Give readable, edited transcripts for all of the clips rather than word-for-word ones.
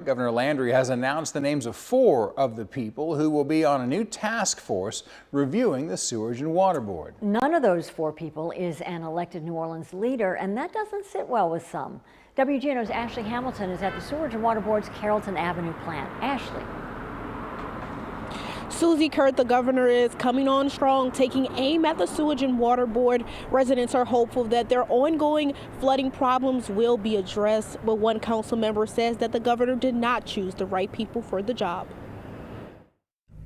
Governor Landry has announced the names of 4 of the people who will be on a new task force reviewing the Sewerage and Water Board. None of those 4 people is an elected New Orleans leader, and that doesn't sit well with some. WGNO's Ashley Hamilton is at the Sewerage and Water Board's Carrollton Avenue plant. Ashley. Susie Kurt, the governor, is coming on strong, taking aim at the Sewage and Water Board. Residents are hopeful that their ongoing flooding problems will be addressed, but one council member says that the governor did not choose the right people for the job.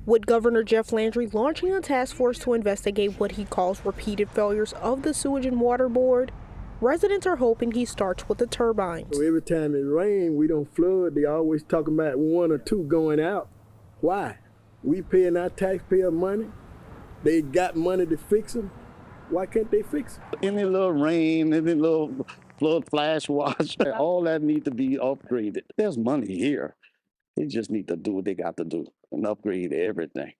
With Governor Jeff Landry launching a task force to investigate what he calls repeated failures of the Sewage and Water Board, residents are hoping he starts with the turbines. So every time it rains, we don't flood. They always talking about 1 or 2 going out. Why? We paying our taxpayer money. They got money to fix them. Why can't they fix them? Any little rain, any little flood flash wash, all that need to be upgraded. There's money here. They just need to do what they got to do and upgrade everything.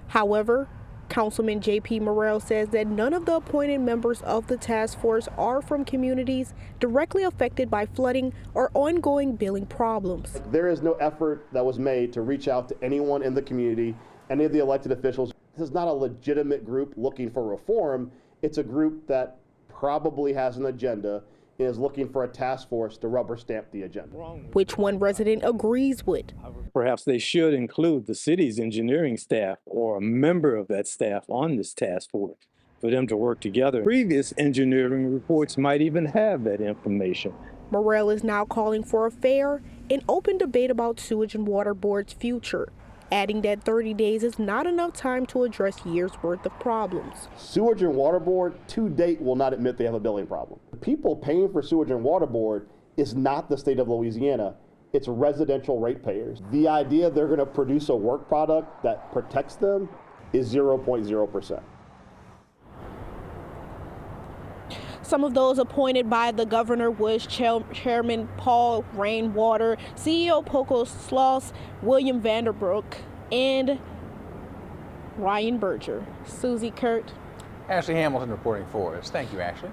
However, Councilman J.P. Morrell says that none of the appointed members of the task force are from communities directly affected by flooding or ongoing billing problems. There is no effort that was made to reach out to anyone in the community, any of the elected officials. This is not a legitimate group looking for reform. It's a group that probably has an agenda and is looking for a task force to rubber stamp the agenda. Which one resident agrees with. Perhaps they should include the city's engineering staff or a member of that staff on this task force for them to work together. Previous engineering reports might even have that information. Morrell is now calling for a fair and open debate about Sewage and Water Board's future, adding that 30 days is not enough time to address years' worth of problems. Sewage and Water Board to date will not admit they have a billing problem. The people paying for Sewage and Water Board is not the state of Louisiana. It's residential ratepayers. The idea they're going to produce a work product that protects them is 0.0%. Some of those appointed by the governor was Chairman Paul Rainwater, CEO Poco Sloss, William Vanderbrook, and Ryan Berger. Susie Kurt. Ashley Hamilton reporting for us. Thank you, Ashley.